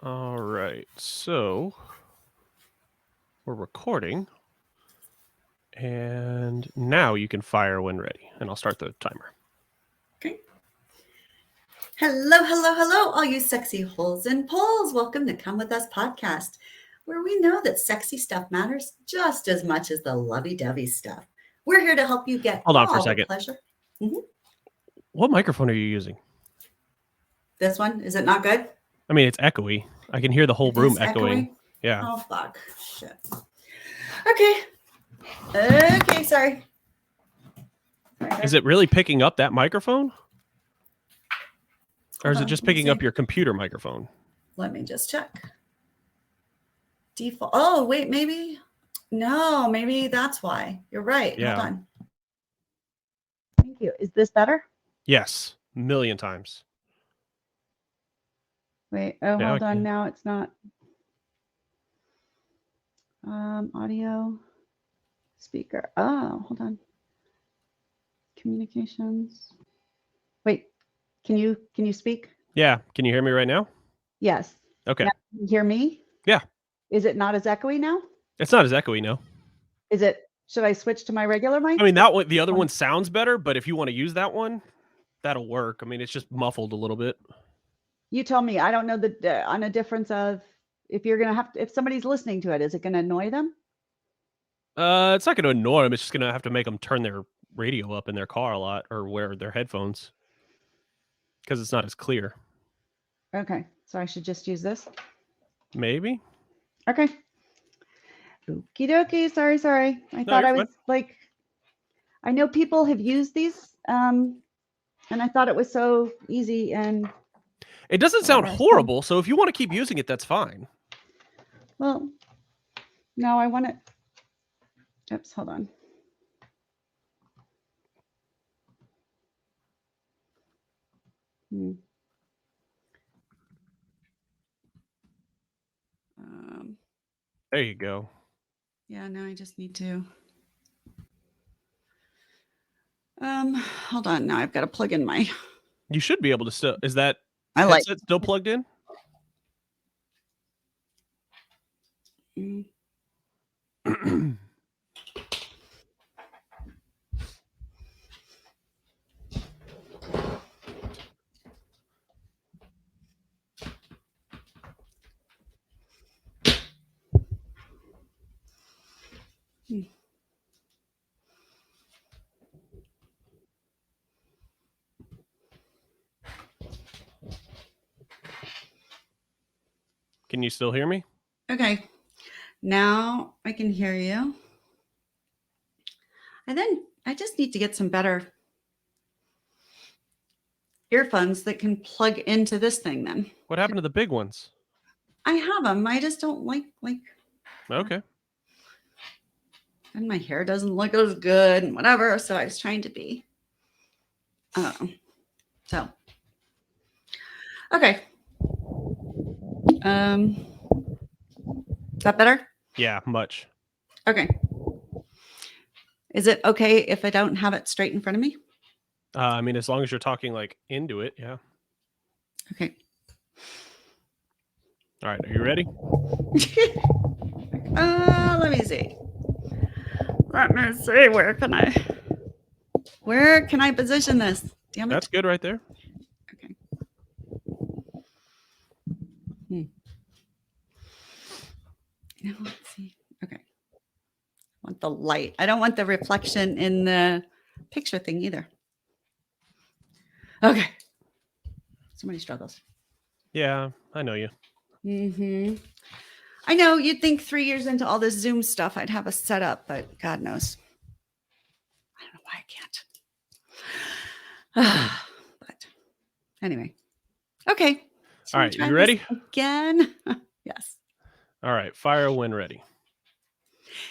All right, so we're recording, and now you can fire when ready, and I'll start the timer. Okay. Hello, all you sexy holes and poles. Welcome to Come With Us podcast, where we know that sexy stuff matters just as much as the lovey-dovey stuff. We're here to help you get Hold on for a all the second. pleasure. What microphone are you using? This one, is it not good? I mean, it's echoey. I can hear the whole It room is echoing. Yeah. Oh, fuck. Shit. Okay, sorry. Is it really picking up that microphone? Or is Hold it on, just let me picking see. up your computer microphone? Let me just check. Default. Oh, wait, maybe. No, maybe that's why. You're right. Yeah. Hold on. Thank you. Is this better? Yes, a million times. Wait, Yeah, hold I on. can. Now it's not. Audio, speaker. Oh, hold on. Communications. Wait, can you speak? Yeah, can you hear me right now? Yes. Okay. Now, can you hear me? Yeah. Is it not as echoey now? It's not as echoey, no. Is it? Should I switch to my regular mic? I mean, that one, the other one sounds better, but if you want to use that one, that'll work. I mean, it's just muffled a little bit. You tell me. I don't know on a difference of if you're gonna have to, if somebody's listening to it, is it gonna annoy them? It's not going to annoy them. It's just going to have to make them turn their radio up in their car a lot or wear their headphones because it's not as clear. Okay, so I should just use this. Maybe. Okay. Okie dokie. Sorry. I thought I was like, I know people have used these, and I thought it was so easy and. It doesn't sound horrible, so if you want to keep using it, that's fine. Well, no, I want it. Oops, hold on. There you go. Yeah, now I just need to. Hold on. Now I've got to plug in my. You should be able to still. Is that headset still plugged in? Can you still hear me? Okay. Now I can hear you. And then I just need to get some better earphones that can plug into this thing then. What happened to the big ones? I have them. I just don't like. Okay. And my hair doesn't look as good and whatever. So I was trying to be. So. Okay. Is that better? Yeah, much. Okay. Is it okay if I don't have it straight in front of me? I mean, as long as you're talking like into it, yeah. Okay. All right, are you ready? Let me see. Let me see. Where can I position this? Damn it. That's good right there. Okay. Now let's see. Okay. I want the light. I don't want the reflection in the picture thing either. Okay. So many struggles. Yeah, I know you. I know you'd think 3 years into all this Zoom stuff, I'd have a setup, but God knows. I don't know why I can't. But anyway. Okay. All right, you ready? Again? Yes. All right, fire when ready.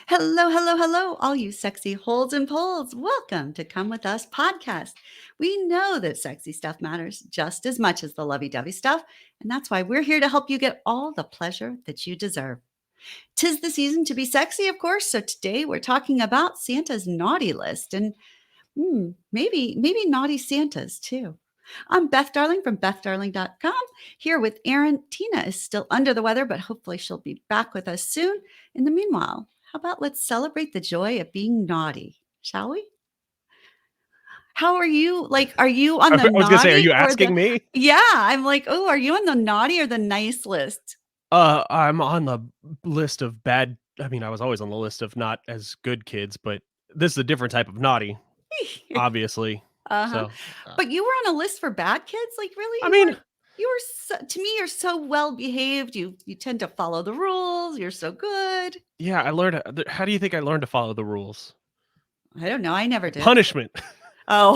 Hello, all you sexy holes and poles. Welcome to Come With Us podcast. We know that sexy stuff matters just as much as the lovey-dovey stuff, and that's why we're here to help you get all the pleasure that you deserve. 'Tis the season to be sexy, of course, so today we're talking about Santa's naughty list and maybe naughty Santas too. I'm Beth Darling from BethDarling.com, here with Aaron. Tina is still under the weather, but hopefully she'll be back with us soon. In the meanwhile, how about let's celebrate the joy of being naughty, shall we? How are you? Like, are you on the I was gonna say, are naughty you or the asking me? Yeah, I'm like, "Oh, are you on the naughty or the nice list?" I'm on the list of bad. I mean, I was always on the list of not as good kids, but this is a different type of naughty, obviously. Uh-huh. So, But you were on a list for bad kids? Like, really? I mean, You were so to me, you're so well behaved. You tend to follow the rules. You're so good. yeah, I learned. How do you think I learned to follow the rules? I don't know. I never did. Punishment. Oh.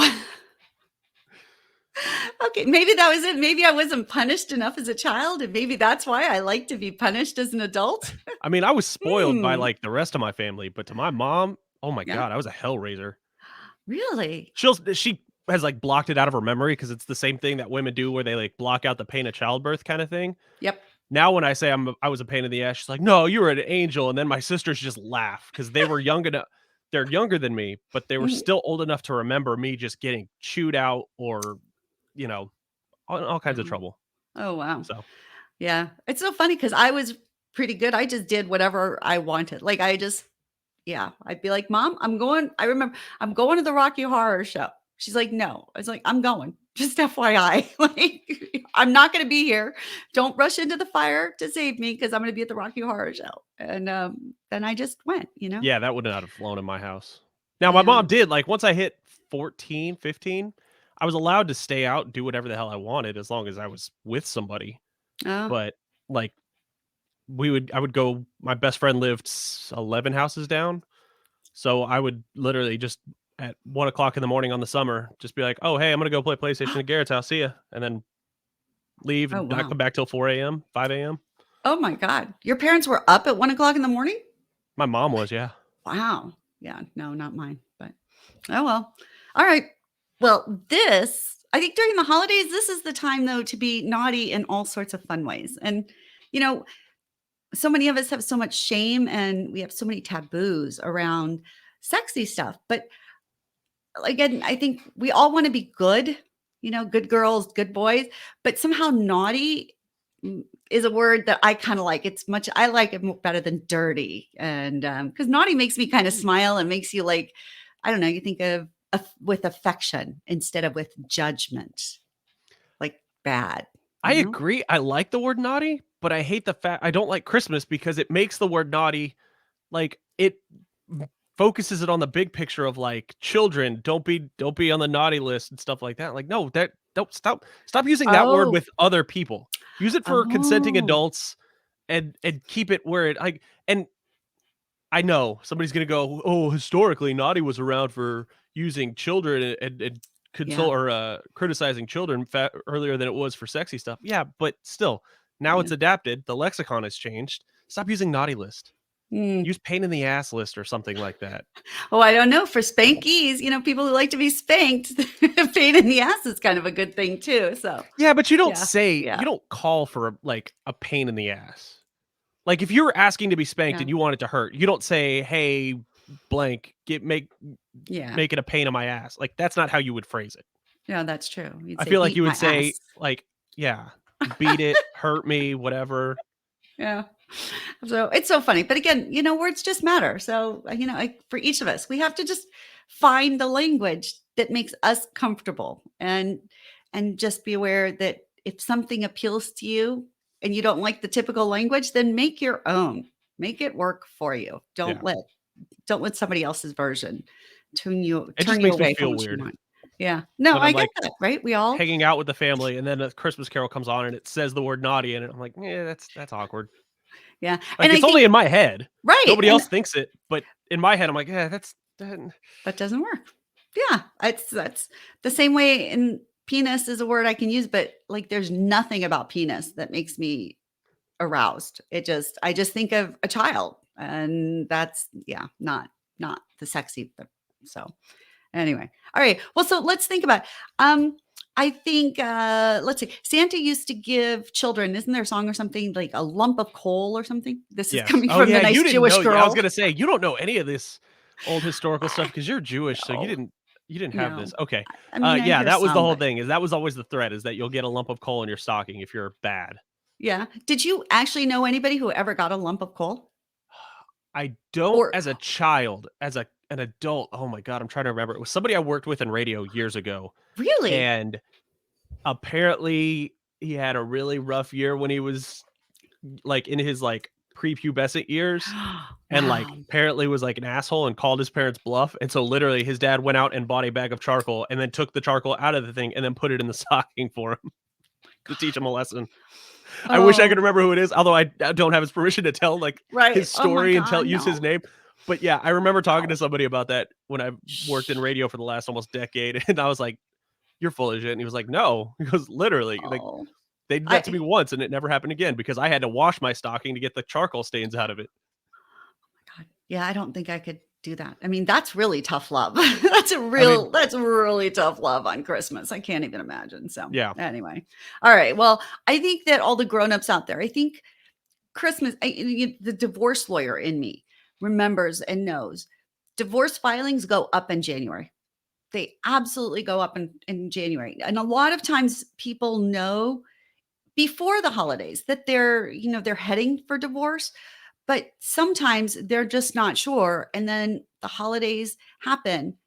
Okay, maybe that was it. Maybe I wasn't punished enough as a child, and maybe that's why I like to be punished as an adult. I mean, I was spoiled by, Hmm. like, the rest of my family, but to my mom, oh my Yeah. god, I was a hell raiser. Really? She has, like, blocked it out of her memory because it's the same thing that women do where they, like, block out the pain of childbirth kinda thing. Yep. Now when I say I was a pain in the ass, she's like, "No, you were an angel," and then my sisters just laugh because they were young enough. They're younger than me, but they were Mhm. still old enough to remember me just getting chewed out or, you know, all kinds of Uh-huh. trouble. Oh, wow. So, Yeah. It's so funny because I was pretty good. I just did whatever I wanted. Like, I just Yeah, I'd be like, "Mom, I remember, "I'm going to the Rocky Horror Show." She's like, "No." I was like, "I'm going, just FYI, like, I'm not gonna be here. Don't rush into the fire to save me because 'cause I'm gonna be at the Rocky Horror Show." And, then I just went, you know? yeah, that would not have flown in my house. Now my Yeah. mom did, like, once I hit 14, 15, I was allowed to stay out and do whatever the hell I wanted as long as I was with somebody, Oh, but, like, I would go my best friend lived 11 houses down. So I would literally just at 1 o'clock in the morning on the summer, just be like, "Oh, hey, I'm gonna go play PlayStation at Garrett's house. See ya," and then leave oh, and not wow. come back till 4 a.m., 5 a.m. Oh my god. Your parents were up at 1 o'clock in the morning? My mom was, yeah. Wow. Yeah, no, not mine, but oh well. All right. Well, I think during the holidays, this is the time though to be naughty in all sorts of fun ways. And you know, so many of us have so much shame and we have so many taboos around sexy stuff. But again, I think we all want to be good, good girls, good boys, but somehow naughty is a word that I kind of like. I like it better than dirty. And because naughty makes me kind of smile and makes you like, I don't know, you think of with affection instead of with judgment, like bad, I you know? agree. I like the word naughty, but I hate the fact I don't like Christmas because it makes the word naughty like it focuses it on the big picture of like children, don't be on the naughty list and stuff like that. Like, no, that don't stop using that word Oh, with other people. Use it for consenting oh, adults and keep it where it like and I know somebody's gonna go, "Oh, historically, naughty was around for using children and yeah, console or, criticizing children earlier than it was for sexy stuff." Yeah, but still, now yeah. it's adapted, the lexicon has changed. Stop using naughty list. Mm. Use pain in the ass list or something like that. Oh, I don't know. For spankies, people who like to be spanked, pain in the ass is kind of a good thing too. So, Yeah, but yeah, you yeah, don't call for, like, a pain in the ass. Like, if you're asking to be spanked yeah, and you want it to hurt, you don't say, "Hey, blank, yeah. make it a pain in my ass." Like, that's not how you would phrase it. Yeah, that's true. You'd I say, feel like "Beat you would my say, ass." like, yeah, "Beat it, hurt me, whatever." Yeah. So it's so funny. But again, words just matter. So, like for each of us, we have to just find the language that makes us comfortable and just be aware that if something appeals to you and you don't like the typical language, then make your own. Make it work for you. Yeah. Don't let somebody else's version It turn just you makes me away from feel what you weird want. Yeah. No, when I I'm, get like, that, right? We all hanging out with the family and then a Christmas Carol comes on and it says the word naughty in it. I'm like, "Yeah, that's awkward." yeah. Like, And I it's only think in my head. right. Nobody And else thinks it, but in my head, I'm like, "Yeah, that." that doesn't work. Yeah, that's the same way in penis is a word I can use, but, like, there's nothing about penis that makes me aroused. I just think of a child, and that's yeah, not the sexy, but so, anyway. Alright, well, so let's think about I think, let's see, Santa used to give children isn't there a song or something, like, a lump of coal or something? This is Yes. coming Oh, from the yeah, you nice didn't Jewish know. Yeah, I was girl. gonna say, you don't know any of this old historical stuff because 'cause you're Jewish, so you No. didn't. You didn't have this. No. Okay. I mean, I Yeah, hear that was the some, whole but thing. Is that was always the threat is that you'll get a lump of coal in your stocking if you're bad. yeah. Did you actually know anybody who ever got a lump of coal? I don't Or as a child, as an adult. Oh my god, I'm trying to remember. It was somebody I worked with in radio years ago, really? and apparently he had a really rough year when he was like in his like prepubescent years, and like Wow. apparently was like an asshole and called his parents bluff. And so literally his dad went out and bought a bag of charcoal and then took the charcoal out of the thing and then put it in the stocking for him to teach him a lesson. I wish I could Oh, remember who it is, although I don't have his permission to tell like right. his Oh my story and god, use his no. name. But yeah, I remember talking to Wow. somebody about that when I worked in Shh. radio for the last almost decade, and I was like, "You're full of shit." And he was like, "No," he goes, "Literally, like Oh. they did that to me I once, and it never happened again because I had to wash my stocking to get the charcoal stains out of it." God, yeah, I don't think I could do that. I mean, that's really tough love. I mean, That's really tough love on Christmas. I can't even imagine. So, yeah, anyway. All right. Well, I think that all the grown-ups out there, I think Christmas, the divorce lawyer in me remembers and knows divorce filings go up in January. They absolutely go up in January. And a lot of times people know before the holidays that they're heading for divorce, but sometimes they're just not sure. And then the holidays happen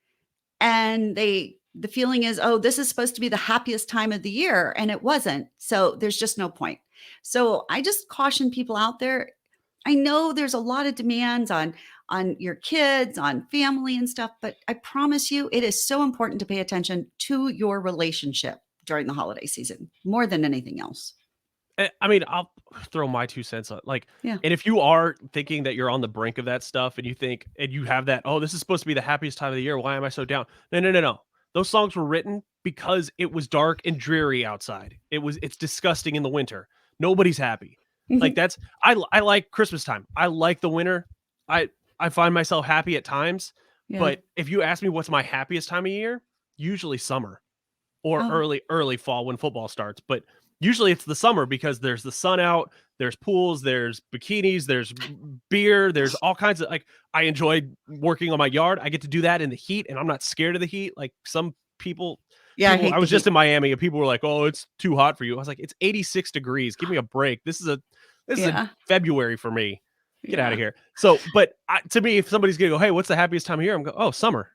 and the feeling is, oh, this is supposed to be the happiest time of the year. And it wasn't. So there's just no point. So I just caution people out there. I know there's a lot of demands on your kids, on family and stuff, but I promise you it is so important to pay attention to your relationship during the holiday season more than anything else. I mean, I'll throw my 2 cents on like, Yeah. and if you are thinking that you're on the brink of that stuff and you think and you have that, "Oh, this is supposed to be the happiest time of the year. Why am I so down?" No, no, no, no. Those songs were written because it was dark and dreary outside. It's disgusting in the winter. Nobody's happy. Like Mhm. that's I like Christmas time. I like the winter. I I find myself happy at times, Yeah. but if you ask me what's my happiest time of year, usually summer or Oh, early fall when football starts, but usually it's the summer because there's the sun out, there's pools, there's bikinis, there's beer, there's all kinds of like I enjoy working on my yard. I get to do that in the heat and I'm not scared of the heat. Like some yeah, I people I hate the was just heat. in Miami and people were like, "Oh, it's too hot for you." I was like, "It's 86 degrees. Give me a break. This is a Yeah. February for me. Get out of Yeah. here." So, but to me if somebody's going to go, "Hey, what's the happiest time of year?" I'm go, "Oh, summer."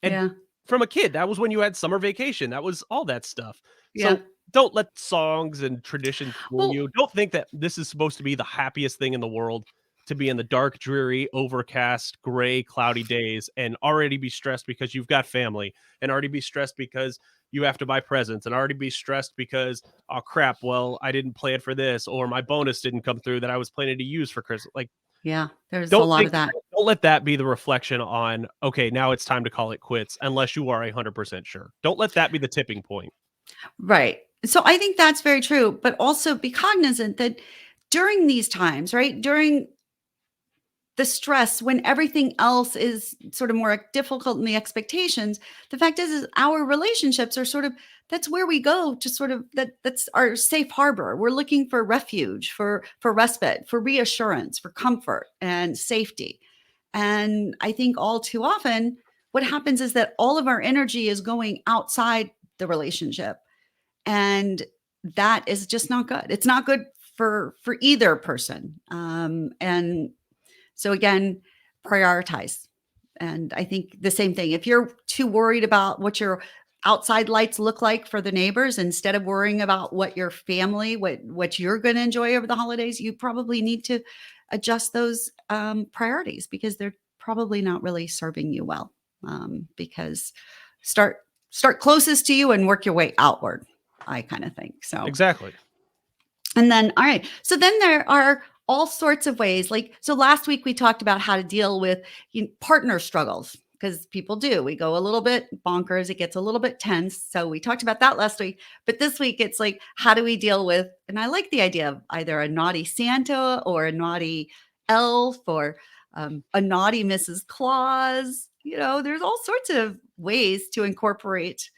And Yeah. from a kid, that was when you had summer vacation. That was all that stuff. Yeah. So don't let songs and traditions fool Well, you. Don't think that this is supposed to be the happiest thing in the world to be in the dark, dreary, overcast, gray, cloudy days and already be stressed because you've got family and already be stressed because you have to buy presents and already be stressed because, oh crap, well, I didn't plan for this or my bonus didn't come through that I was planning to use for Christmas. Like yeah, there's a don't lot of think that. don't let that be the reflection on, "Okay, now it's time to call it quits," unless you are 100% sure. Don't let that be the tipping point. Right. So I think that's very true, but also be cognizant that during these times, right? During the stress when everything else is sort of more difficult in the expectations, the fact is our relationships are sort of that's where we go to sort of that's our safe harbor. We're looking for refuge, for respite, for reassurance, for comfort and safety. And I think all too often what happens is that all of our energy is going outside the relationship, and that is just not good. It's not good for either person. And so again, prioritize. And I think the same thing. If you're too worried about what your outside lights look like for the neighbors instead of worrying about what your family, what you're going to enjoy over the holidays, you probably need to adjust those priorities because they're probably not really serving you well. Because start start closest to you and work your way outward. I kind of think so. Exactly. And then, all right. So then there are all sorts of ways. Like, so last week we talked about how to deal with partner struggles because people do. We go a little bit bonkers. It gets a little bit tense. So we talked about that last week. But this week it's like, how do we deal with, and I like the idea of either a naughty Santa or a naughty elf or a naughty Mrs. Claus. There's all sorts of ways to incorporate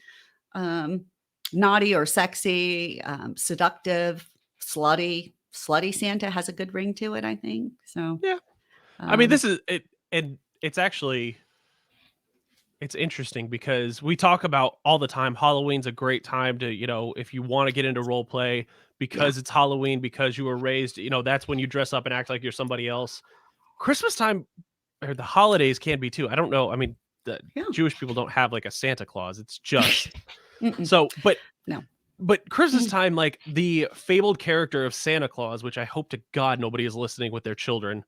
um, naughty or sexy, seductive, slutty. Slutty Santa has a good ring to it, I think. So, Yeah. I mean, um, this is it and it's actually It's interesting because we talk about all the time, Halloween's a great time to, if you wanna get into role play Yeah. because it's Halloween, because you were raised, that's when you dress up and act like you're somebody else. Christmas time or the holidays can be too. I don't know. I mean, the Yeah. Jewish people don't have like a Santa Claus. It's just Mm-mm. so, No. but Christmas Mm. time, like the fabled character of Santa Claus, which I hope to God nobody is listening with their children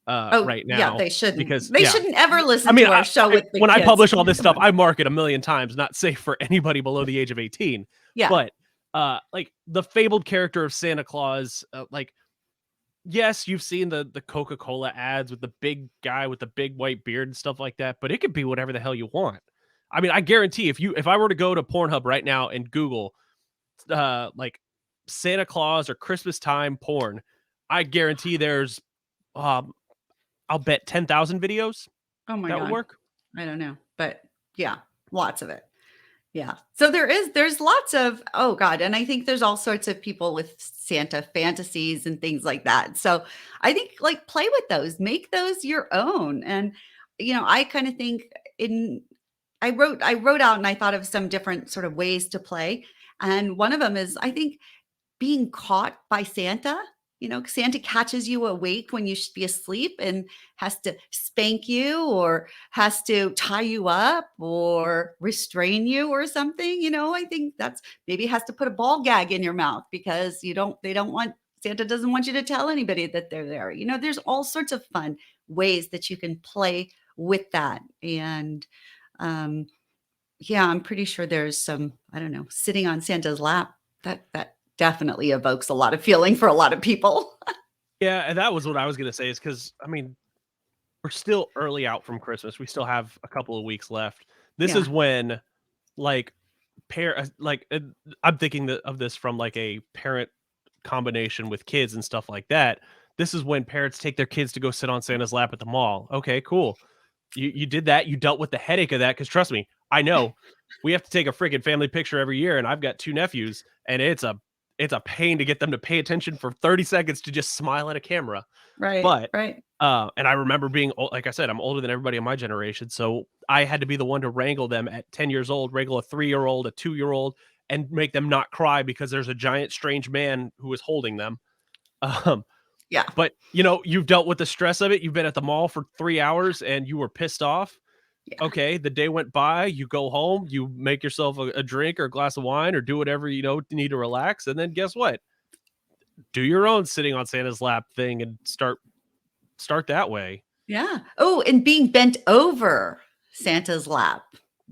Oh, right yeah, now they shouldn't. because They shouldn't ever I listen mean, to our show with the when I kids. publish all this Come stuff, on. I mark it a million times, not safe for anybody below the age of 18. Yeah. But like the fabled character of Santa Claus, like yes, you've seen the Coca-Cola ads with the big guy with the big white beard and stuff like that, but it could be whatever the hell you want. I mean, I guarantee if I were to go to Pornhub right now and Google like Santa Claus or Christmas time porn, I guarantee there's um I'll bet 10,000 videos Oh my that would God. work. I don't know, but yeah, lots of it. Yeah. So there's lots of, oh God. And I think there's all sorts of people with Santa fantasies and things like that. So I think like play with those, make those your own. And, I kind of think in, I wrote out and I thought of some different sort of ways to play. And one of them is, I think, being caught by Santa. Santa catches you awake when you should be asleep and has to spank you or has to tie you up or restrain you or something. I think that's maybe has to put a ball gag in your mouth because they don't want, Santa doesn't want you to tell anybody that they're there. There's all sorts of fun ways that you can play with that. And um, yeah, I'm pretty sure there's some, I don't know, sitting on Santa's lap. That definitely evokes a lot of feeling for a lot of people. Yeah, and that was what I was gonna say is because I mean, we're still early out from Christmas. We still have a couple of weeks left. This Yeah. is when like like I'm thinking of this from like a parent combination with kids and stuff like that. This is when parents take their kids to go sit on Santa's lap at the mall. Okay, cool. You did that. You dealt with the headache of that because trust me, I know we have to take a freaking family picture every year, and I've got two nephews, and it's a pain to get them to pay attention for 30 seconds to just smile at a camera. Right, But right. and I remember being like I said, I'm older than everybody in my generation, so I had to be the one to wrangle them at 10 years old, wrangle a 3-year-old, a 2-year-old, and make them not cry because there's a giant strange man who is holding them. Um, Yeah, but you've dealt with the stress of it. You've been at the mall for 3 hours and you were pissed off. yeah, Okay, the day went by, you go home, you make yourself a drink or a glass of wine or do whatever need to relax, and then guess what? Do your own sitting on Santa's lap thing and start that way. yeah. Oh, and being bent over Santa's lap,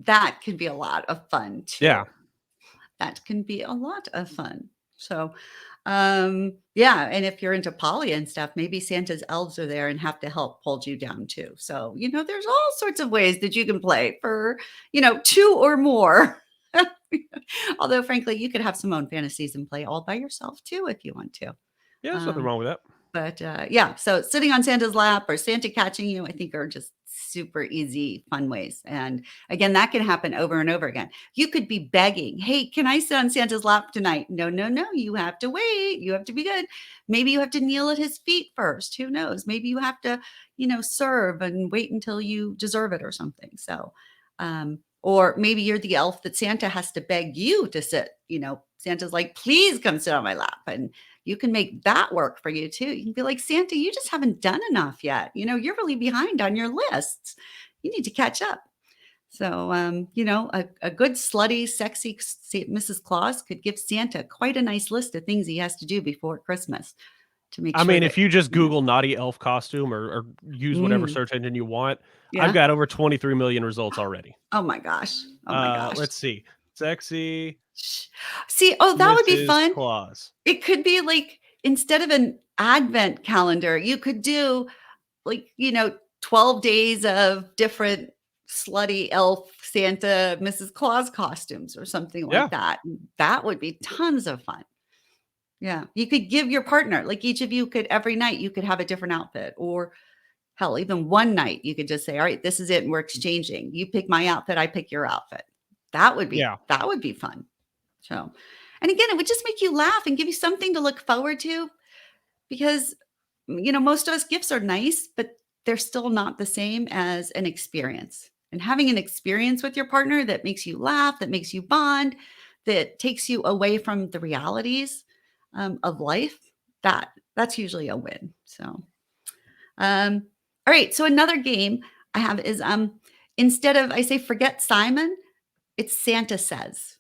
that can be a lot of fun too. Yeah. That can be a lot of fun. So, yeah, and if you're into poly and stuff, maybe Santa's elves are there and have to help hold you down too. So, there's all sorts of ways that you can play for, two or more. Although, frankly, you could have some own fantasies and play all by yourself too if you want to. Yeah, there's nothing Um, wrong with that. but yeah, so sitting on Santa's lap or Santa catching you, I think are just super easy, fun ways. And again, that can happen over and over again. You could be begging, hey, can I sit on Santa's lap tonight? No, no, no. You have to wait. You have to be good. Maybe you have to kneel at his feet first. Who knows? Maybe you have to, serve and wait until you deserve it or something. So, or maybe you're the elf that Santa has to beg you to sit. Santa's like, please come sit on my lap. And you can make that work for you too. You can be like, Santa, you just haven't done enough yet. You're really behind on your lists. You need to catch up. So, a good slutty, sexy Mrs. Claus could give Santa quite a nice list of things he has to do before Christmas to make I sure mean, that, if you just Google naughty elf costume or use whatever Mm, search engine you want, I've yeah. got over 23 million results already. Oh my gosh. Oh my gosh. Let's see. Sexy Shh. See, oh, that would be Mrs. fun. Claus. It could be like instead of an advent calendar, you could do like, 12 days of different slutty elf Santa Mrs. Claus costumes or something Yeah. like that. That would be tons of fun. Yeah. You could give your partner, like each of you could every night you could have a different outfit or hell, even one night you could just say, "All right, this is it and we're exchanging. You pick my outfit, I pick your outfit." Yeah. That would be fun. So, and again, it would just make you laugh and give you something to look forward to because most of us gifts are nice, but they're still not the same as an experience. And having an experience with your partner that makes you laugh, that makes you bond, that takes you away from the realities of life, that's usually a win. So, all right. So another game I have is instead of I say forget Simon, it's Santa says.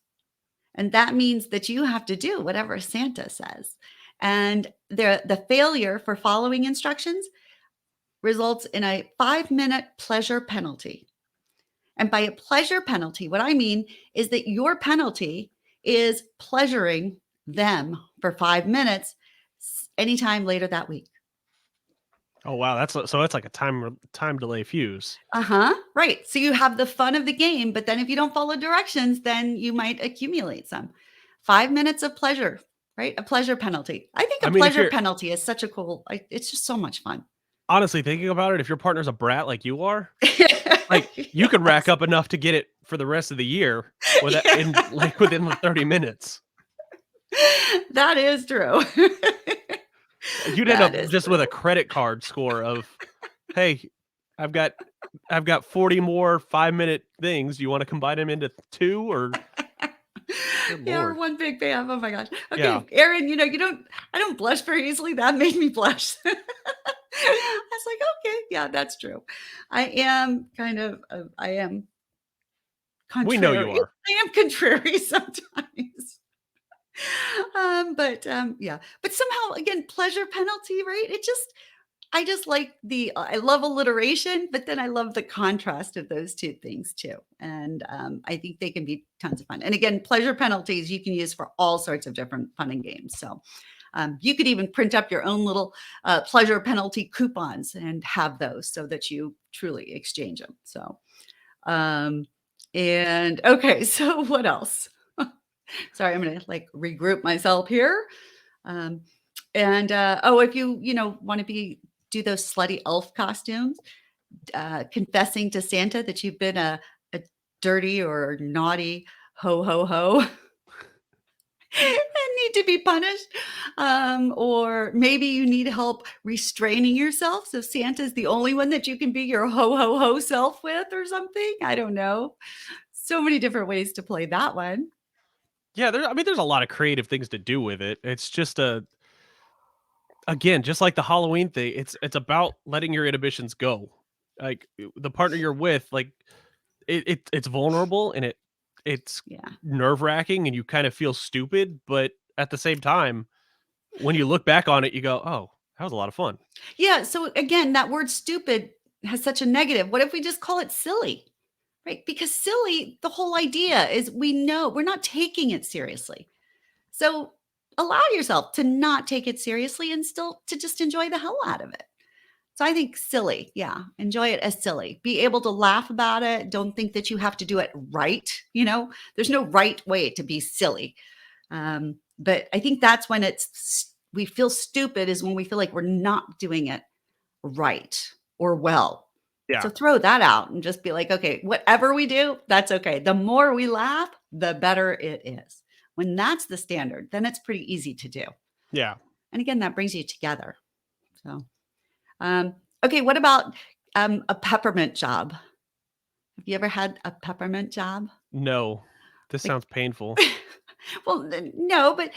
And that means that you have to do whatever Santa says. And the failure for following instructions results in a 5-minute pleasure penalty. And by a pleasure penalty, what I mean is that your penalty is pleasuring them for 5 minutes anytime later that week. Oh wow, that's like a time delay fuse. Uh-huh. Right. So you have the fun of the game, but then if you don't follow directions, then you might accumulate some. 5 minutes of pleasure, right? A pleasure penalty. I think I a mean, if pleasure you're penalty is such a cool, it's just so much fun. honestly thinking about it, if your partner's a brat like you are, like you could rack Yes. up enough to get it for the rest of the year Yeah. within the 30 minutes. That is true. You'd end That up is just with a true. credit card score of, "Hey, I've got I've got 40 more 5-minute things. You wanna combine them into 2 or" good Yeah, or lord. one big bam. Oh my gosh. Yeah. Okay, Aaron, I don't blush very easily. That made me blush. I was like, okay, yeah, that's true. I am kind of, I am We know you contrary. are. I am contrary sometimes. Yeah. But somehow, again, pleasure penalty, right? I just like I love alliteration, but then I love the contrast of those two things too. And I think they can be tons of fun. And again, pleasure penalties you can use for all sorts of different fun and games. So you could even print up your own little pleasure penalty coupons and have those so that you truly exchange them. So, and okay, so what else? Sorry, I'm going to like regroup myself here. Um, if you want to do those slutty elf costumes, confessing to Santa that you've been a dirty or naughty ho ho ho and need to be punished, or maybe you need help restraining yourself, so Santa's the only one that you can be your ho ho ho self with, or something. I don't know. So many different ways to play that one. Yeah, there's a lot of creative things to do with it. It's just again, just like the Halloween thing, it's about letting your inhibitions go. Like, the partner you're with, like, it's vulnerable and it's Yeah. nerve-wracking and you kind of feel stupid, but at the same time, when you look back on it, you go, "Oh, that was a lot of fun." Yeah, so again, that word stupid has such a negative. What if we just call it silly? Right? Because silly, the whole idea is we know we're not taking it seriously. So allow yourself to not take it seriously and still to just enjoy the hell out of it. So I think silly, yeah, enjoy it as silly. Be able to laugh about it. Don't think that you have to do it right. There's no right way to be silly. But I think that's when we feel stupid is when we feel like we're not doing it right or well. So Yeah. throw that out and just be like, okay, whatever we do, that's okay. The more we laugh, the better it is. When that's the standard, then it's pretty easy to do. Yeah. And again, that brings you together. So, okay, what about a peppermint job? Have you ever had a peppermint job? No. This Like, sounds painful. well, no, but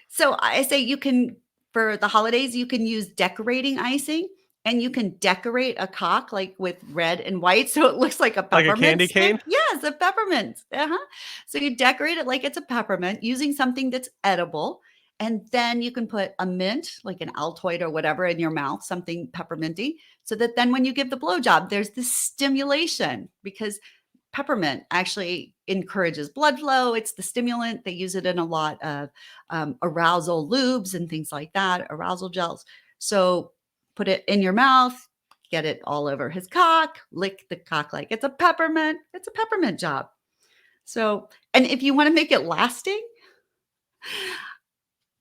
so I say you can for the holidays you can use decorating icing and you can decorate a cock like with red and white so it looks like a Like a peppermint candy stick. cane? Yes, a peppermint. Uh-huh. So you decorate it like it's a peppermint using something that's edible. And then you can put a mint, like an Altoid or whatever, in your mouth, something pepperminty, so that then when you give the blowjob, there's this stimulation because peppermint actually encourages blood flow. It's the stimulant. They use it in a lot of arousal lubes and things like that, arousal gels. So put it in your mouth, get it all over his cock, lick the cock like it's a peppermint. It's a peppermint job. So, and if you want to make it lasting,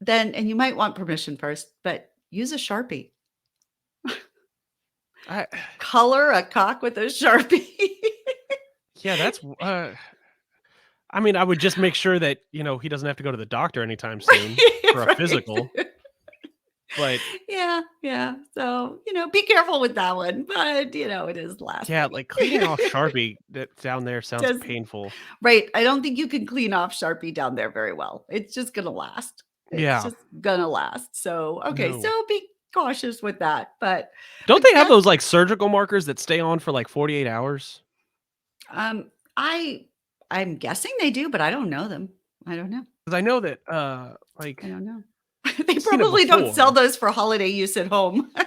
and you might want permission first, but use a Sharpie. I Color a cock with a Sharpie. yeah, I mean, I would just make sure that, he doesn't have to go to the doctor anytime soon for a Right. physical. But Yeah, yeah. So, be careful with that one, but, it is yeah, lasting. like cleaning off Sharpie that down there sounds Just painful. right. I don't think you can clean off Sharpie down there very well. It's just gonna last. It's Yeah, just gonna last. So, okay, no. so be cautious with that, Don't but they have def those, like, surgical markers that stay on for, like, 48 hours? um, I I'm guessing they do, but I don't know them. I don't know. 'Cause I know that, I like, don't know. They I've seen it probably don't sell before. those for holiday use at home. I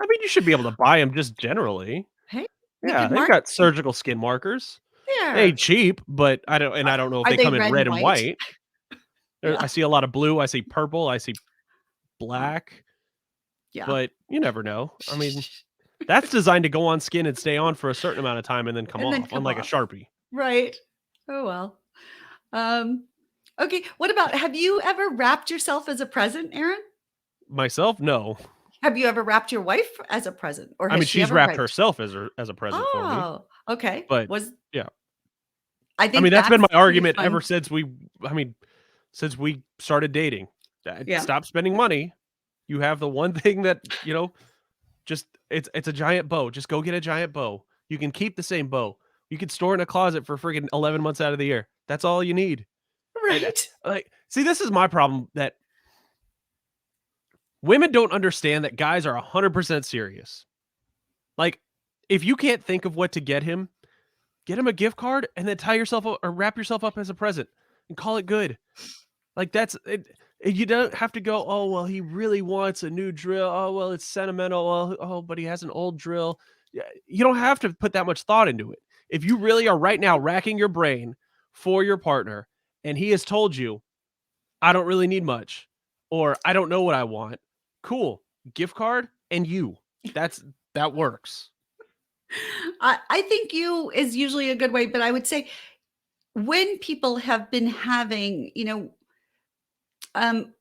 mean, you should be able to buy them just generally. Hey, we Yeah, could they've market got surgical skin markers. They ain't there. cheap, but I don't know if Are they they come in red and red and white? white. Yeah. I see a lot of blue, I see purple, I see Oh, black, yeah. but you never know. I mean, that's designed to go on skin and stay on for a certain amount of time and then come And then off, come unlike a off. Sharpie. Right. Oh, well. Um, okay, what about have you ever wrapped yourself as a present, Aaron? Myself, no. Have you ever wrapped your wife as a present, or I has mean, she she's ever wrapped wrapped herself as a present for me, Oh, okay. but yeah. I I mean, think that's been that's my pretty argument ever fun. since since we started dating. That Yeah. stop spending money. You have the one thing that, just it's a giant bow. Just go get a giant bow. You can keep the same bow. You can store it in a closet for friggin' 11 months out of the year. That's all you need. And, Right. like, see, this is my problem that women don't understand that guys are 100% serious. Like, if you can't think of what to get him a gift card and then tie yourself up or wrap yourself up as a present and call it good. Like that's it. You don't have to go, oh, well, he really wants a new drill. Oh, well, it's sentimental. Oh, but he has an old drill. Yeah, you don't have to put that much thought into it. If you really are right now racking your brain for your partner and he has told you, I don't really need much, or I don't know what I want, cool. Gift card and you. That works. I think you is usually a good way, but I would say when people have been having, um,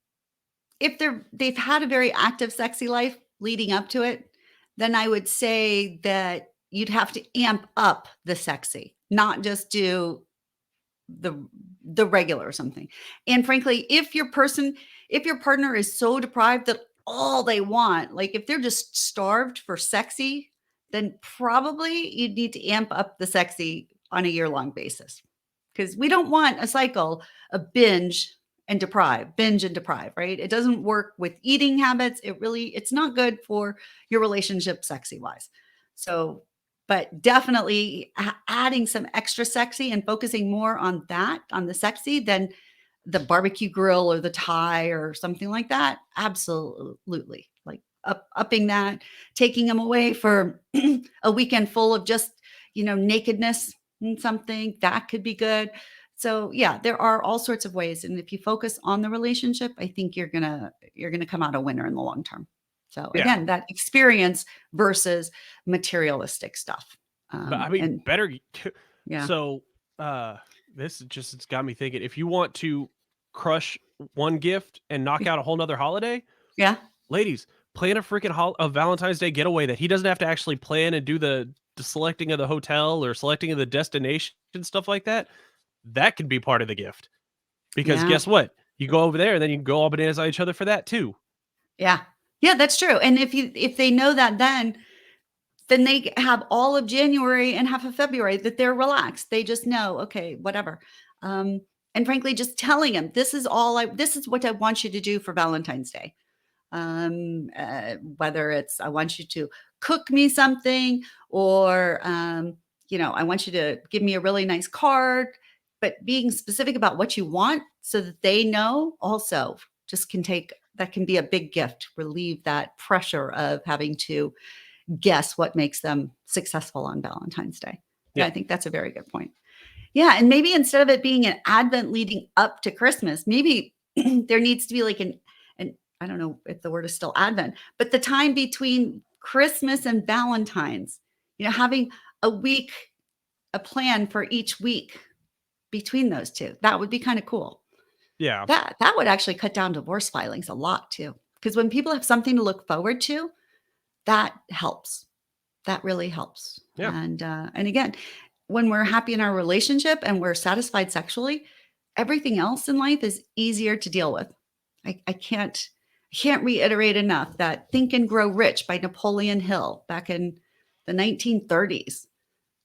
if they've had a very active sexy life leading up to it, then I would say that you'd have to amp up the sexy, not just do the the regular or something. And frankly, if your partner is so deprived that all they want, like if they're just starved for sexy, then probably you'd need to amp up the sexy on a year-long basis. Because we don't want a cycle of binge and deprive, right? It doesn't work with eating habits. It's not good for your relationship sexy wise. So, but definitely adding some extra sexy and focusing more on that, on the sexy, than the barbecue grill or the tie or something like that. Absolutely. Like upping that, taking them away for a weekend full of just, nakedness and something that could be good. So yeah, there are all sorts of ways. And if you focus on the relationship, I think you're gonna come out a winner in the long term. So Yeah. again, that experience versus materialistic stuff. But I mean, And better yeah, so, uh, this just it's got me thinking, if you want to crush one gift and knock out a whole 'nother holiday, yeah, ladies, plan a freaking a Valentine's Day getaway that he doesn't have to actually plan and do the selecting of the hotel or selecting of the destination, stuff like that. That can be part of the gift, because yeah, guess what? You go over there, and then you can go all bananas on each other for that too. yeah, yeah. That's true. And if they know that, then they have all of January and half of February that they're relaxed. They just know, okay, whatever. Um, and frankly, just telling them this is what I want you to do for Valentine's Day. Whether it's I want you to cook me something, or I want you to give me a really nice card, but being specific about what you want so that they know also just that can be a big gift, relieve that pressure of having to guess what makes them successful on Valentine's Day. Yeah, Yeah. I think that's a very good point. Yeah, and maybe instead of it being an Advent leading up to Christmas, maybe there needs to be like an I don't know if the word is still Advent, but the time between Christmas and Valentine's, having a week, a plan for each week between those two. That would be kind of cool. Yeah. That would actually cut down divorce filings a lot too. Because when people have something to look forward to, that helps. That really helps. Yeah. And again, when we're happy in our relationship and we're satisfied sexually, everything else in life is easier to deal with. I can't Can't reiterate enough that Think and Grow Rich by Napoleon Hill back in the 1930s.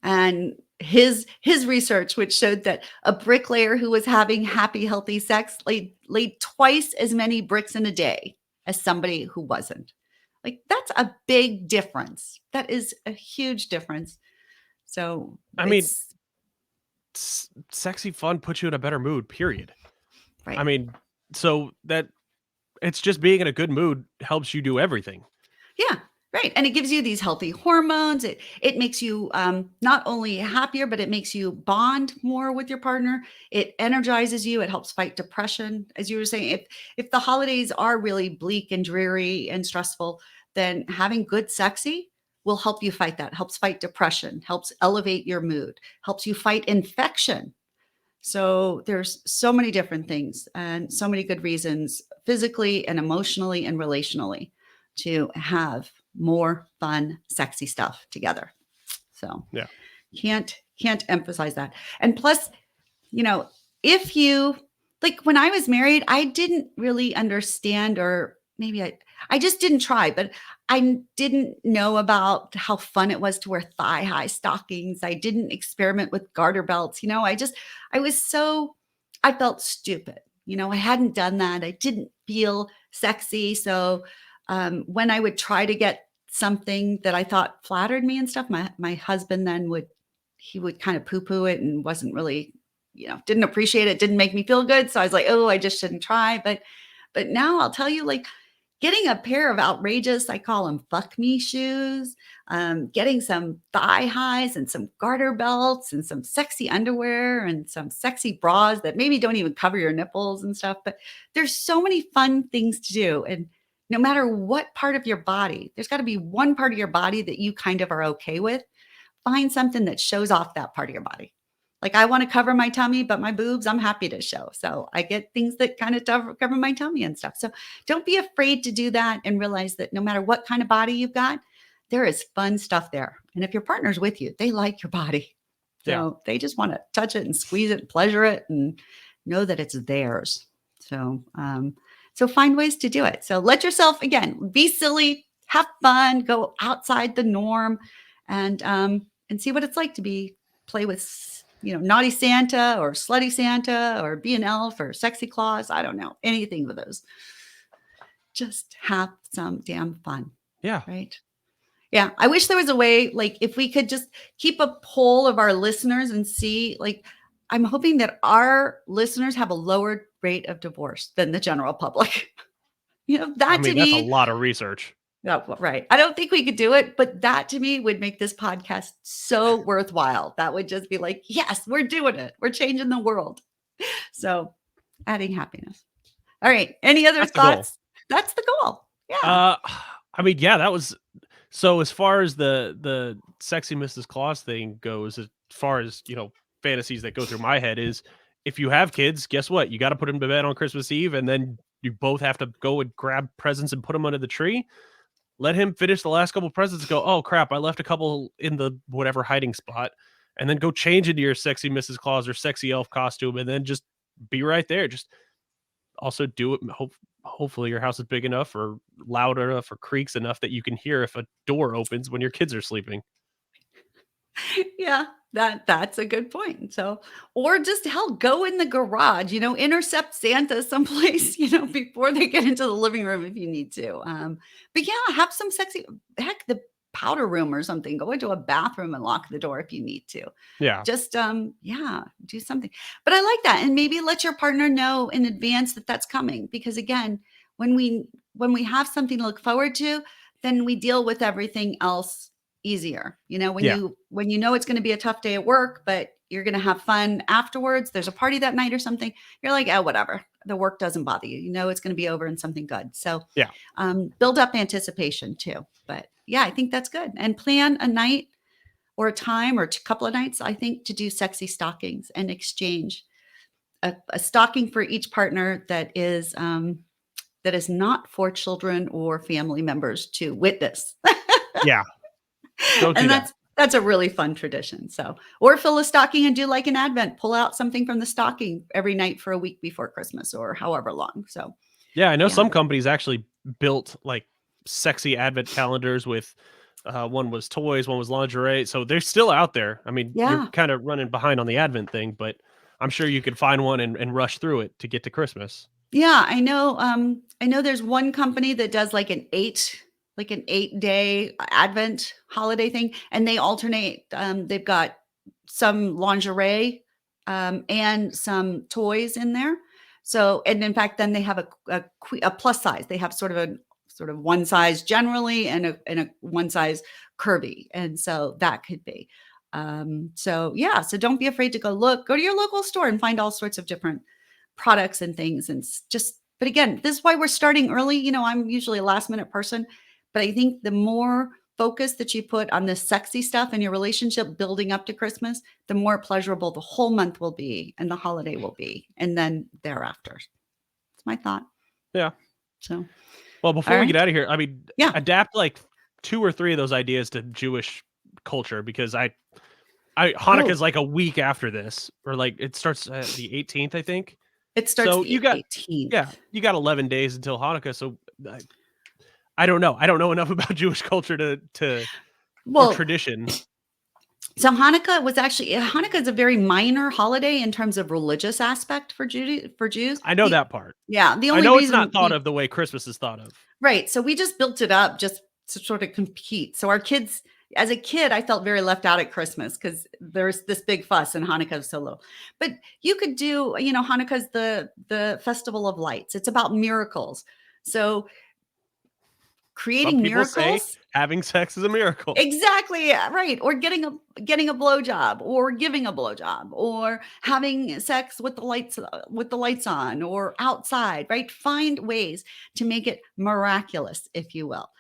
And his research, which showed that a bricklayer who was having happy, healthy sex laid twice as many bricks in a day as somebody who wasn't. Like, that's a big difference. That is a huge difference. So I mean, it's sexy fun puts you in a better mood, period. right. I mean, so that it's just being in a good mood helps you do everything. Yeah, right. And it gives you these healthy hormones. It makes you not only happier, but it makes you bond more with your partner. It energizes you. It helps fight depression. As you were saying, if the holidays are really bleak and dreary and stressful, then having good sexy will help you fight that. Helps fight depression. Helps elevate your mood. Helps you fight infection. So there's so many different things and so many good reasons physically and emotionally and relationally to have more fun, sexy stuff together. So Yeah. can't emphasize that. And plus, you know, if you like when I was married, I didn't really understand, or maybe I just didn't try, but I didn't know about how fun it was to wear thigh high stockings. I didn't experiment with garter belts. I felt stupid. I hadn't done that. I didn't feel sexy. So when I would try to get something that I thought flattered me and stuff, my husband then would kind of poo-poo it and wasn't really, didn't appreciate it, didn't make me feel good. So I was like, oh, I just shouldn't try. But now I'll tell you, like, getting a pair of outrageous, I call them fuck me shoes, getting some thigh highs and some garter belts and some sexy underwear and some sexy bras that maybe don't even cover your nipples and stuff. But there's so many fun things to do. And no matter what part of your body, there's got to be one part of your body that you kind of are okay with. Find something that shows off that part of your body. Like, I want to cover my tummy, but my boobs, I'm happy to show. So I get things that kind of cover my tummy and stuff. So don't be afraid to do that, and realize that no matter what kind of body you've got, there is fun stuff there. And if your partner's with you, they like your body. So they just want to touch it and squeeze it and pleasure it and know that it's theirs. So, so find ways to do it. So let yourself, again, be silly, have fun, go outside the norm, and see what it's like to play with, naughty Santa or slutty Santa or be an elf or sexy Claus. I don't know, anything with those. Just have some damn fun. Yeah. Right. Yeah. I wish there was a way, like, if we could just keep a poll of our listeners and see, like, I'm hoping that our listeners have a lower rate of divorce than the general public. That's a lot of research. No, right. I don't think we could do it, but that to me would make this podcast so worthwhile. That would just be like, yes, we're doing it. We're changing the world. So adding happiness. All right. Any other thoughts? That's the goal. Yeah. That was, so as far as the sexy Mrs. Claus thing goes, as far as, fantasies that go through my head is, if you have kids, guess what? You got to put them to bed on Christmas Eve, and then you both have to go and grab presents and put them under the tree. Let him finish the last couple of presents and go, oh crap, I left a couple in the whatever hiding spot, and then go change into your sexy Mrs. Claus or sexy elf costume, and then just be right there. Just also do it. Hopefully your house is big enough or loud enough or creaks enough that you can hear if a door opens when your kids are sleeping. Yeah, that's a good point. So, or just go in the garage, intercept Santa someplace, before they get into the living room if you need to. But yeah, have some sexy, heck, the powder room or something. Go into a bathroom and lock the door if you need to. Yeah. Just, do something. But I like that. And maybe let your partner know in advance that that's coming. Because again, when we have something to look forward to, then we deal with everything else easier. When you know it's going to be a tough day at work, but you're going to have fun afterwards. There's a party that night or something. You're like, oh, whatever. The work doesn't bother you. It's going to be over and something good. So yeah, build up anticipation too. But yeah, I think that's good. And plan a night or a time or a couple of nights, I think, to do sexy stockings and exchange a stocking for each partner that is not for children or family members to witness. Yeah. Don't do that. That's a really fun tradition. So, or fill a stocking and do like an Advent, pull out something from the stocking every night for a week before Christmas or however long. So, yeah, I know some companies actually built like sexy advent calendars with one was toys, one was lingerie. So they're still out there. I mean, you're Yeah. kind of running behind on the advent thing, but I'm sure you could find one and rush through it to get to Christmas. Yeah, I know there's one company that does like an 8-day Advent holiday thing, and they alternate. They've got some lingerie, and some toys in there. So, and in fact, then they have a plus size. They have sort of one size generally and a one size curvy, and so that could be. So yeah, so don't be afraid to go to your local store and find all sorts of different products and things and just but again, this is why we're starting early. I'm usually a last minute person, but I think the more focus that you put on this sexy stuff in your relationship building up to Christmas, the more pleasurable the whole month will be and the holiday will be, and then thereafter. It's my thought. Yeah. So, Well, all before we right. get out of here, I mean, Yeah. adapt like 2 or 3 of those ideas to Jewish culture because Hanukkah Oh, is like a week after this, or like it starts the 18th, I think. it starts So you the got, yeah, 18th. you got 11 days until Hanukkah. So I don't know. I don't know enough about Jewish culture to or Well, tradition. so Hanukkah is a very minor holiday in terms of religious aspect for Jews. I know that part. Yeah, the I only know it's not reason thought we of the way Christmas is thought of. right, so we just built it up just to sort of compete. So our kids as a kid, I felt very left out at Christmas because there's this big fuss and Hanukkah is so low. But you could do, Hanukkah's the festival of lights. It's about miracles. So Some creating people say miracles. having sex is a miracle. Exactly, yeah, right, or getting a blowjob, or giving a blowjob, or having sex with the lights on, or outside, right? Find ways to make it miraculous, if you will.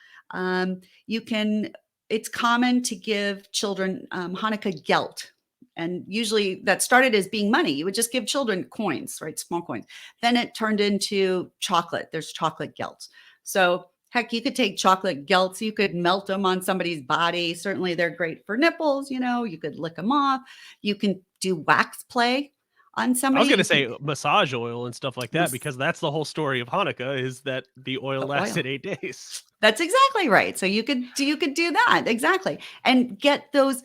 You can. It's common to give children Hanukkah gelt, and usually that started as being money. You would just give children coins, right? Small coins. Then it turned into chocolate. There's chocolate gelt. So heck, you could take chocolate gelts, you could melt them on somebody's body. Certainly, they're great for nipples. You could lick them off. You can do wax play on I somebody. was gonna You say can massage oil and stuff like that mas- because that's the whole story of Hanukkah is that the oil the oil. lasted 8 days. That's exactly right. So you could do that exactly, and get those.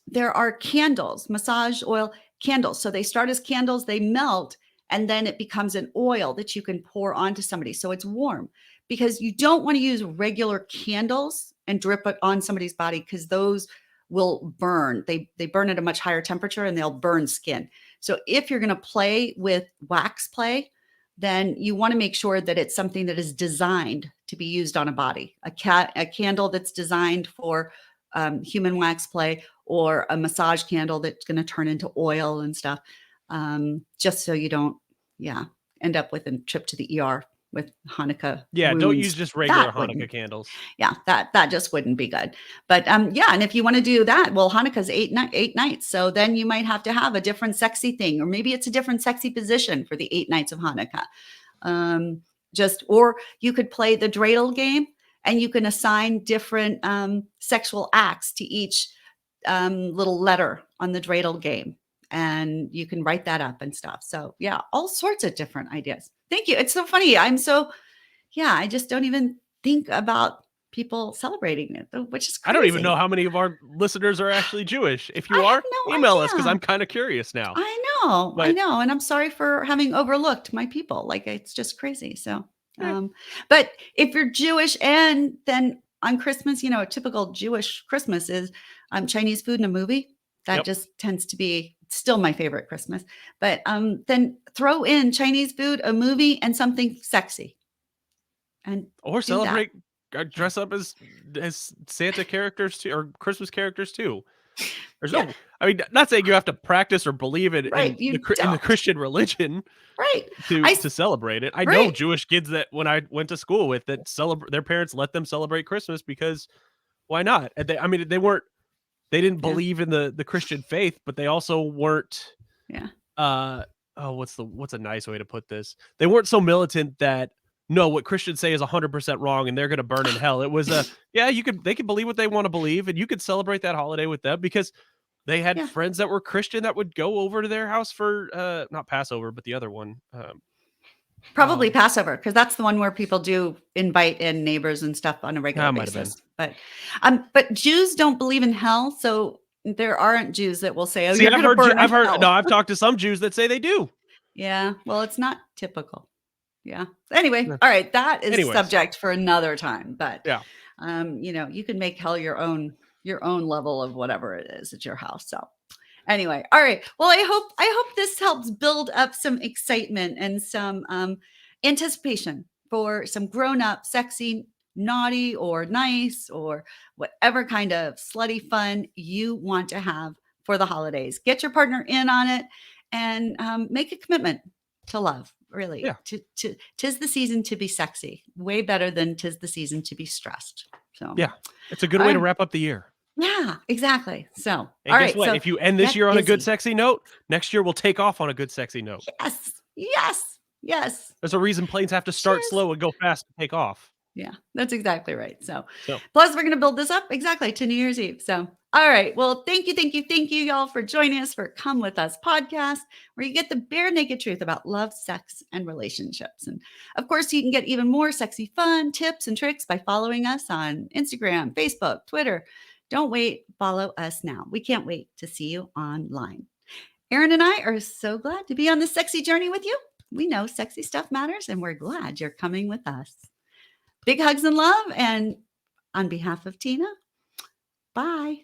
There are candles, massage oil candles. So they start as candles, they melt, and then it becomes an oil that you can pour onto somebody. So it's warm because you don't want to use regular candles and drip it on somebody's body because those will burn. They burn at a much higher temperature and they'll burn skin. So if you're going to play with wax play, then you want to make sure that it's something that is designed to be used on a body. A candle that's designed for human wax play, or a massage candle that's going to turn into oil and stuff, just so you don't, yeah, end up with a trip to the ER with Hanukkah Yeah, don't use wounds. just regular That Hanukkah wouldn't, candles. yeah, that just wouldn't be good. But yeah, and if you want to do that, well, Hanukkah's 8 nights, so then you might have to have a different sexy thing, or maybe it's a different sexy position for the 8 nights of Hanukkah. Or you could play the dreidel game, and you can assign different sexual acts to each little letter on the dreidel game, and you can write that up and stuff. So yeah, all sorts of different ideas. Thank you. It's so funny. Yeah, I just don't even think about people celebrating it, which is I don't even know crazy. how many of our listeners are actually Jewish. If I you have are, no email us because idea. I'm kind of curious now. I But know, and I'm sorry for having overlooked my people. Like, it's just crazy. So, eh, but if you're Jewish, and then on Christmas, a typical Jewish Christmas is Chinese food and a movie. That yep. just tends to be still my favorite Christmas. But then throw in Chinese food, a movie, and something sexy, and Or do that. celebrate, Yeah, dress up as Santa characters too, or Christmas characters too. There's yeah, no, I mean, not saying you have to practice or believe right. You in the don't. Christian religion Right. I to celebrate it. I know right. Jewish kids that when I went to school with that celebrate their parents let them celebrate Christmas because why not? And I mean, they didn't Yeah, believe in the Christian faith, but they also weren't yeah, uh oh what's a nice way to put this? They weren't so militant that no, what Christians say is 100% wrong and they're going to burn in hell. It was yeah, they could believe what they want to believe and you could celebrate that holiday with them because they had yeah. friends that were Christian that would go over to their house for not Passover, but the other one. Probably Passover, because that's the one where people do invite in neighbors and stuff on a regular That might have been. basis. But Jews don't believe in hell, so there aren't Jews that will say, "Oh, See, you're going to burn in hell." no, I've talked to some Jews that say they do. Yeah, well, it's not typical. Yeah. Anyway, No. all right, that is Anyways. subject for another time. But Yeah. you can make hell your own level of whatever it is at your house. So anyway, all right. Well, I hope this helps build up some excitement and some anticipation for some grown-up, sexy, naughty, or nice, or whatever kind of slutty fun you want to have for the holidays. Get your partner in on it and make a commitment to love. Really, Yeah. Tis the season to be sexy. Way better than tis the season to be stressed. So Yeah, it's a good way to wrap up the year. yeah, exactly. So, And all guess right. what? So If you end this get year on a good, busy. sexy note, next year we'll take off on a good, sexy note. Yes. There's a reason planes have to start Cheers. slow and go fast to take off. Yeah, that's exactly right. So So plus we're going to build this up exactly to New Year's Eve. So, all right. Well, thank you, y'all, for joining us for Come With Us podcast, where you get the bare naked truth about love, sex, and relationships. And of course, you can get even more sexy fun tips and tricks by following us on Instagram, Facebook, Twitter. Don't wait. Follow us now. We can't wait to see you online. Aaron and I are so glad to be on this sexy journey with you. We know sexy stuff matters, and we're glad you're coming with us. Big hugs and love. And on behalf of Tina, bye.